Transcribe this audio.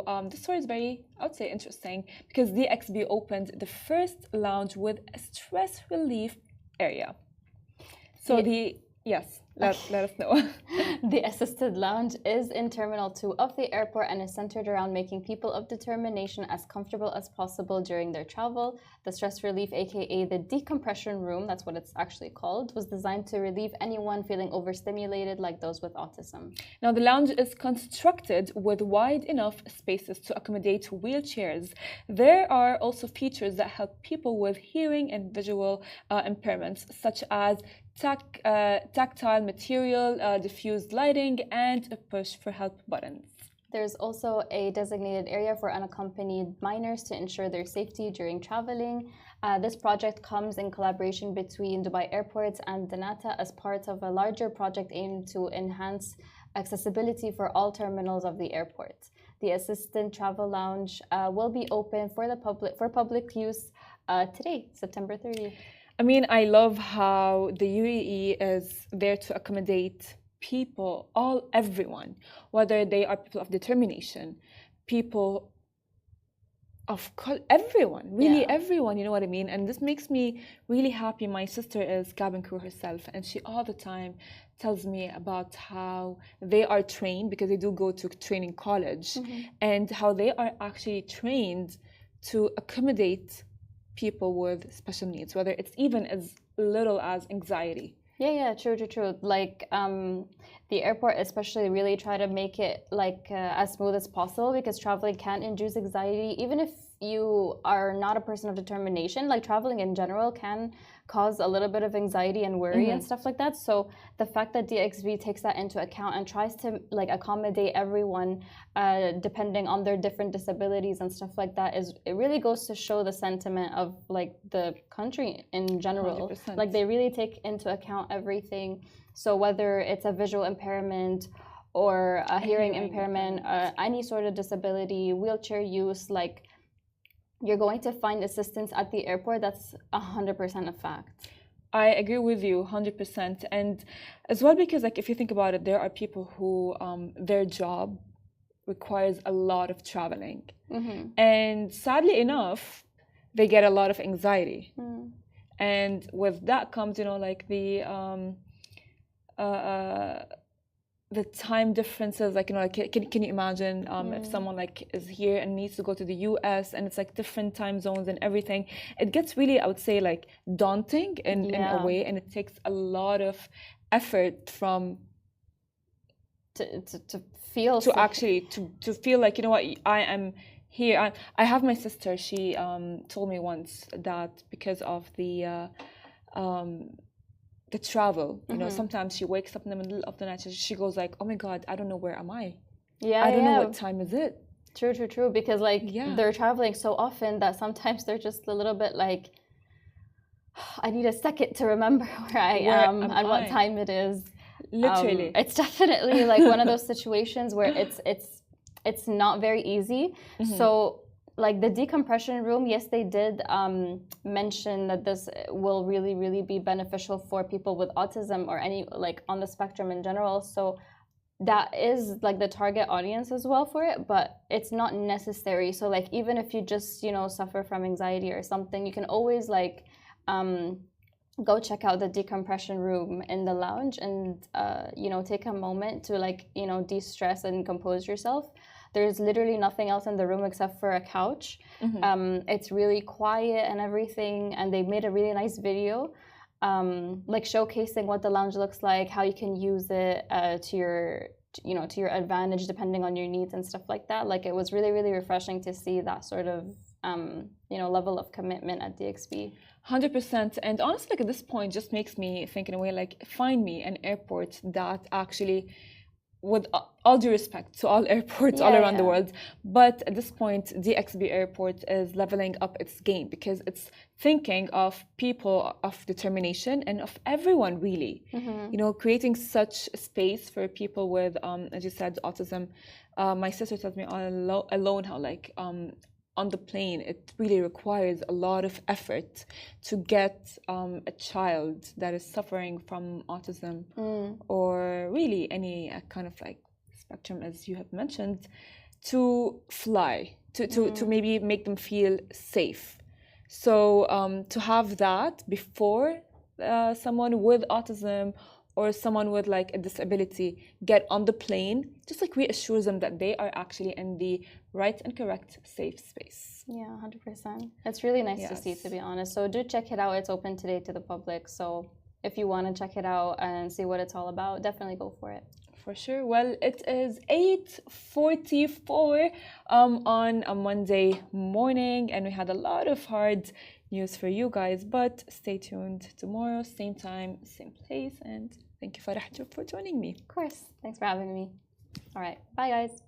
the story is very, I would say, interesting because DXB opened the first lounge with a stress relief area. So yes, let us know. The assisted lounge is in Terminal 2 of the airport and is centered around making people of determination as comfortable as possible during their travel. The stress relief, aka the decompression room, that's what it's actually called, was designed to relieve anyone feeling overstimulated like those with autism. Now, the lounge is constructed with wide enough spaces to accommodate wheelchairs. There are also features that help people with hearing and visual impairments, such as tactile material, diffused lighting, and a push for help buttons. There's also a designated area for unaccompanied minors to ensure their safety during traveling. This project comes in collaboration between Dubai Airports and Danata as part of a larger project aimed to enhance accessibility for all terminals of the airport. The Assistant Travel Lounge will be open for public use today, September 30th. I mean, I love how the UAE is there to accommodate people, everyone, whether they are people of determination, people of everyone, really everyone, you know what I mean? And this makes me really happy. My sister is cabin crew herself, and she all the time tells me about how they are trained, because they do go to training college, and how they are actually trained to accommodate people with special needs, whether it's even as little as anxiety. Yeah, true. Like the airport especially really try to make it like as smooth as possible, because traveling can induce anxiety. Even if you are not a person of determination, like traveling in general can cause a little bit of anxiety and worry and stuff like that. So the fact that DXB takes that into account and tries to like accommodate everyone depending on their different disabilities and stuff like that, it really goes to show the sentiment of like the country in general. 100%. Like they really take into account everything. So whether it's a visual impairment or a hearing impairment, any sort of disability, wheelchair use, like you're going to find assistance at the airport. That's 100% a fact. I agree with you 100%. And as well, because like if you think about it, there are people who their job requires a lot of traveling. And sadly enough, they get a lot of anxiety. And with that comes, you know, like the time differences, like, you know, like, can you imagine if someone like is here and needs to go to the US and it's like different time zones and everything, it gets really, I would say, like daunting in a way, and it takes a lot of effort from to feel to actually to feel like, you know what, I am here. I have my sister, she told me once that because of the travel, you know, sometimes she wakes up in the middle of the night, she goes like, oh my God, I don't know, where am I? I don't know what time is it. True, because like they're traveling so often that sometimes they're just a little bit like, I need a second to remember where I am and what time it is. Literally. It's definitely like one of those situations where it's not very easy. So like the decompression room, yes, they did mention that this will really, really be beneficial for people with autism or any like on the spectrum in general. So that is like the target audience as well for it, but it's not necessary. So like even if you just, you know, suffer from anxiety or something, you can always like go check out the decompression room in the lounge and you know, take a moment to like, you know, de-stress and compose yourself. There's literally nothing else in the room except for a couch. It's really quiet and everything, and they made a really nice video like showcasing what the lounge looks like, how you can use it to your advantage depending on your needs and stuff like that. Like it was really, really refreshing to see that sort of you know, level of commitment at DXB. 100%. And honestly, like at this point, just makes me think in a way like, find me an airport that actually, with all due respect to all airports all around the world, but at this point, DXB Airport is leveling up its game because it's thinking of people of determination and of everyone really. You know, creating such space for people with, as you said, autism. My sister tells me alone how like on the plane, it really requires a lot of effort to get a child that is suffering from autism or really any kind of like spectrum, as you have mentioned, to fly, to maybe make them feel safe. So to have that before someone with autism or someone with like a disability get on the plane, just like reassures them that they are actually in the right and correct safe space. Yeah, 100%. It's really nice to see, to be honest. So do check it out. It's open today to the public. So if you want to check it out and see what it's all about, definitely go for it. For sure. Well, it is 8:44 on a Monday morning, and we had a lot of hard news for you guys. But stay tuned tomorrow, same time, same place. And thank you, Farah, for joining me. Of course. Thanks for having me. All right. Bye, guys.